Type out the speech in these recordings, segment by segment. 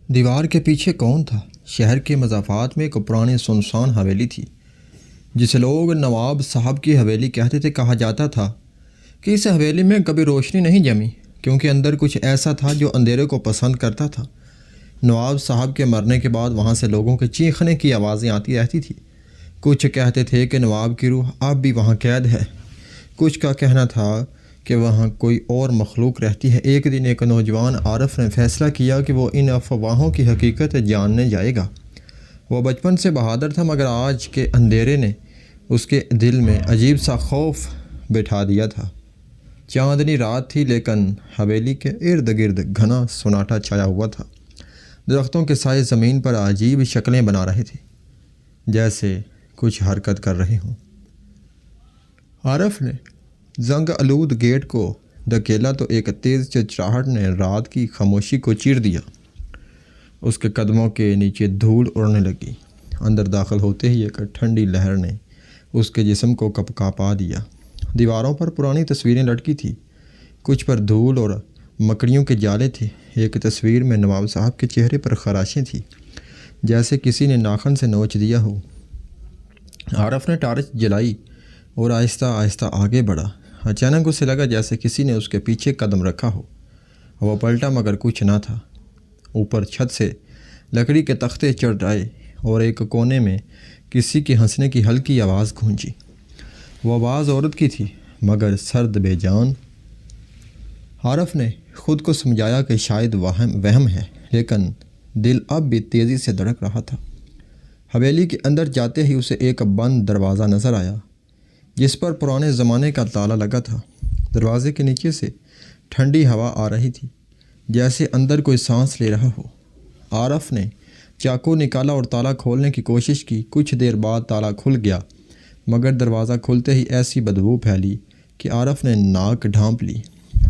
دیوار کے پیچھے کون تھا؟ شہر کے مضافات میں ایک پرانی سنسان حویلی تھی جسے لوگ نواب صاحب کی حویلی کہتے تھے۔ کہا جاتا تھا کہ اس حویلی میں کبھی روشنی نہیں جمی کیونکہ اندر کچھ ایسا تھا جو اندھیرے کو پسند کرتا تھا۔ نواب صاحب کے مرنے کے بعد وہاں سے لوگوں کے چیخنے کی آوازیں آتی رہتی تھیں۔ کچھ کہتے تھے کہ نواب کی روح اب بھی وہاں قید ہے، کچھ کا کہنا تھا کہ وہاں کوئی اور مخلوق رہتی ہے۔ ایک دن ایک نوجوان عارف نے فیصلہ کیا کہ وہ ان افواہوں کی حقیقت جاننے جائے گا۔ وہ بچپن سے بہادر تھا مگر آج کے اندھیرے نے اس کے دل میں عجیب سا خوف بٹھا دیا تھا۔ چاندنی رات تھی لیکن حویلی کے ارد گرد گھنا سناٹا چھایا ہوا تھا۔ درختوں کے سائے زمین پر عجیب شکلیں بنا رہے تھے جیسے کچھ حرکت کر رہے ہوں۔ عارف نے زنگ آلود گیٹ کو دھکیلا تو ایک تیز چرچراہٹ نے رات کی خاموشی کو چیر دیا۔ اس کے قدموں کے نیچے دھول اڑنے لگی۔ اندر داخل ہوتے ہی ایک ٹھنڈی لہر نے اس کے جسم کو کپکپا دیا۔ دیواروں پر پرانی تصویریں لٹکی تھیں، کچھ پر دھول اور مکڑیوں کے جالے تھے۔ ایک تصویر میں نواب صاحب کے چہرے پر خراشیں تھیں جیسے کسی نے ناخن سے نوچ دیا ہو۔ عارف نے ٹارچ جلائی اور آہستہ آہستہ آگے بڑھا۔ اچانک اسے لگا جیسے کسی نے اس کے پیچھے قدم رکھا ہو۔ وہ پلٹا مگر کچھ نہ تھا۔ اوپر چھت سے لکڑی کے تختے چڑھ آئے اور ایک کونے میں کسی کے ہنسنے کی ہلکی آواز گونجی۔ وہ آواز عورت کی تھی مگر سرد بے جان۔ عارف نے خود کو سمجھایا کہ شاید وہم ہے، لیکن دل اب بھی تیزی سے دھڑک رہا تھا۔ حویلی کے اندر جاتے ہی اسے ایک بند دروازہ نظر آیا جس پر پرانے زمانے کا تالا لگا تھا۔ دروازے کے نیچے سے ٹھنڈی ہوا آ رہی تھی جیسے اندر کوئی سانس لے رہا ہو۔ عارف نے چاقو نکالا اور تالا کھولنے کی کوشش کی۔ کچھ دیر بعد تالا کھل گیا مگر دروازہ کھلتے ہی ایسی بدبو پھیلی کہ عارف نے ناک ڈھانپ لی۔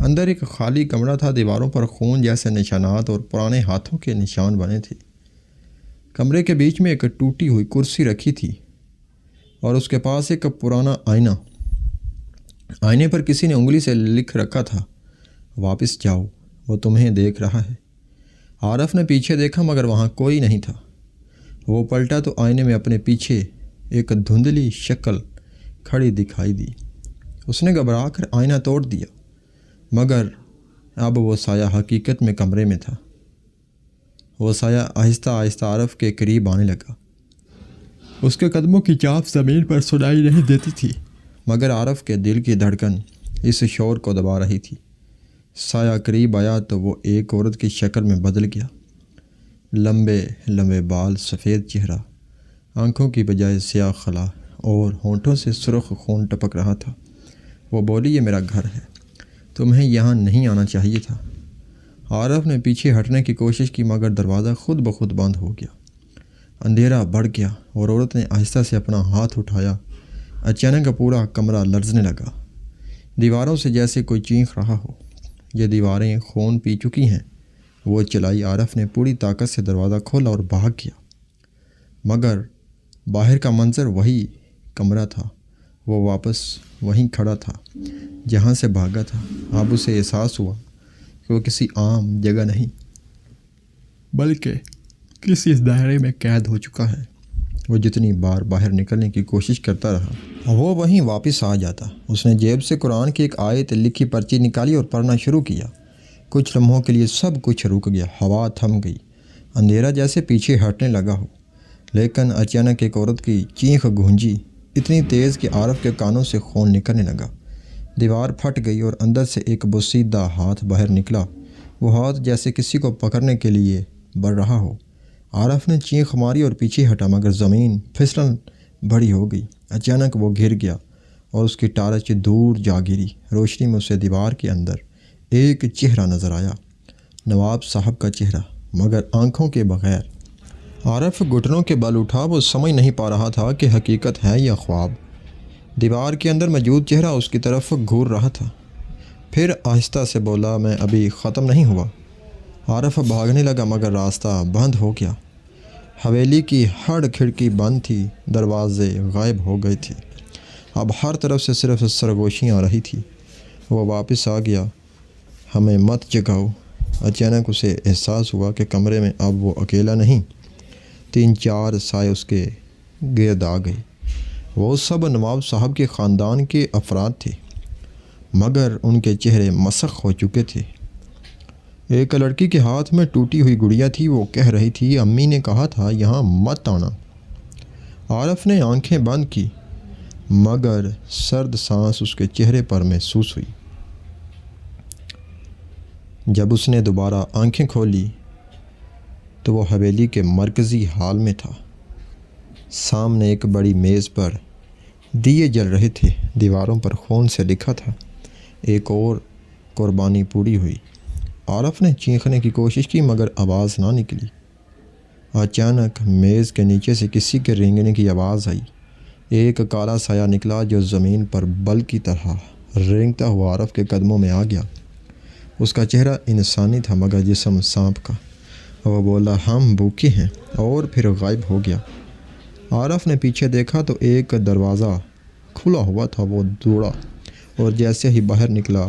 اندر ایک خالی کمرہ تھا۔ دیواروں پر خون جیسے نشانات اور پرانے ہاتھوں کے نشان بنے تھے۔ کمرے کے بیچ میں ایک ٹوٹی ہوئی کرسی رکھی تھی اور اس کے پاس ایک پرانا آئینہ۔ آئینے پر کسی نے انگلی سے لکھ رکھا تھا، واپس جاؤ، وہ تمہیں دیکھ رہا ہے۔ عارف نے پیچھے دیکھا مگر وہاں کوئی نہیں تھا۔ وہ پلٹا تو آئینے میں اپنے پیچھے ایک دھندلی شکل کھڑی دکھائی دی۔ اس نے گھبرا کر آئینہ توڑ دیا مگر اب وہ سایہ حقیقت میں کمرے میں تھا۔ وہ سایہ آہستہ آہستہ عارف کے قریب آنے لگا۔ اس کے قدموں کی چاپ زمین پر سنائی نہیں دیتی تھی مگر عارف کے دل کی دھڑکن اس شور کو دبا رہی تھی۔ سایہ قریب آیا تو وہ ایک عورت کی شکل میں بدل گیا۔ لمبے لمبے بال، سفید چہرہ، آنکھوں کی بجائے سیاہ خلا اور ہونٹوں سے سرخ خون ٹپک رہا تھا۔ وہ بولی، یہ میرا گھر ہے، تمہیں یہاں نہیں آنا چاہیے تھا۔ عارف نے پیچھے ہٹنے کی کوشش کی مگر دروازہ خود بخود بند ہو گیا۔ اندھیرا بڑھ گیا اور عورت نے آہستہ سے اپنا ہاتھ اٹھایا۔ اچانک پورا کمرہ لرزنے لگا، دیواروں سے جیسے کوئی چینخ رہا ہو۔ یہ دیواریں خون پی چکی ہیں، وہ چلائی۔ عارف نے پوری طاقت سے دروازہ کھولا اور بھاگ گیا مگر باہر کا منظر وہی کمرہ تھا۔ وہ واپس وہیں کھڑا تھا جہاں سے بھاگا تھا۔ اب اسے احساس ہوا کہ وہ کسی عام جگہ نہیں بلکہ کسی دائرے میں قید ہو چکا ہے۔ وہ جتنی بار باہر نکلنے کی کوشش کرتا رہا وہ وہیں واپس آ جاتا۔ اس نے جیب سے قرآن کی ایک آیت لکھی پرچی نکالی اور پڑھنا شروع کیا۔ کچھ لمحوں کے لیے سب کچھ رک گیا، ہوا تھم گئی، اندھیرا جیسے پیچھے ہٹنے لگا ہو۔ لیکن اچانک ایک عورت کی چینخ گونجی، اتنی تیز کہ عارف کے کانوں سے خون نکلنے لگا۔ دیوار پھٹ گئی اور اندر سے ایک بوسیدہ ہاتھ باہر نکلا۔ وہ ہاتھ جیسے کسی کو پکڑنے کے لیے بڑھ رہا ہو۔ عارف نے چینخ ماری اور پیچھے ہٹا مگر زمین پھسلن بڑی ہو گئی۔ اچانک وہ گر گیا اور اس کی ٹارچ دور جا گری۔ روشنی میں اسے دیوار کے اندر ایک چہرہ نظر آیا، نواب صاحب کا چہرہ مگر آنکھوں کے بغیر۔ عارف گھٹنوں کے بل اٹھا۔ وہ سمجھ نہیں پا رہا تھا کہ حقیقت ہے یا خواب۔ دیوار کے اندر موجود چہرہ اس کی طرف گھور رہا تھا۔ پھر آہستہ سے بولا، میں ابھی ختم نہیں ہوا۔ عارف بھاگنے لگا مگر راستہ بند ہو گیا۔ حویلی کی ہر کھڑکی بند تھی، دروازے غائب ہو گئے تھے۔ اب ہر طرف سے صرف سرگوشیاں آ رہی تھی۔ وہ واپس آ گیا۔ ہمیں مت جگاؤ، اچانک اسے احساس ہوا کہ کمرے میں اب وہ اکیلا نہیں، 3-4 سائے اس کے گرد آ گئے۔ وہ سب نواب صاحب کے خاندان کے افراد تھے، مگر ان کے چہرے مسخ ہو چکے تھے۔ ایک لڑکی کے ہاتھ میں ٹوٹی ہوئی گڑیا تھی، وہ کہہ رہی تھی، امی نے کہا تھا یہاں مت آنا۔ عارف نے آنکھیں بند کی، مگر سرد سانس اس کے چہرے پر محسوس ہوئی۔ جب اس نے دوبارہ آنکھیں کھولی تو وہ حویلی کے مرکزی ہال میں تھا۔ سامنے ایک بڑی میز پر دیے جل رہے تھے، دیواروں پر خون سے لکھا تھا، ایک اور قربانی پوری ہوئی۔ عارف نے چیخنے کی کوشش کی مگر آواز نہ نکلی۔ اچانک میز کے نیچے سے کسی کے رینگنے کی آواز آئی۔ ایک کالا سایہ نکلا جو زمین پر بل کی طرح رینگتا ہوا عارف کے قدموں میں آ گیا۔ اس کا چہرہ انسانی تھا مگر جسم سانپ کا۔ وہ بولا، ہم بھوکے ہیں، اور پھر غائب ہو گیا۔ عارف نے پیچھے دیکھا تو ایک دروازہ کھلا ہوا تھا۔ وہ دوڑا اور جیسے ہی باہر نکلا،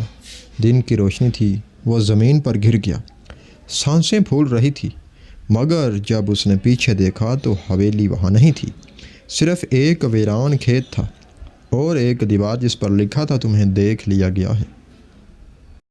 دن کی روشنی تھی، وہ زمین پر گر گیا۔ سانسیں پھول رہی تھی، مگر جب اس نے پیچھے دیکھا تو حویلی وہاں نہیں تھی، صرف ایک ویران کھیت تھا اور ایک دیوار جس پر لکھا تھا، تمہیں دیکھ لیا گیا ہے۔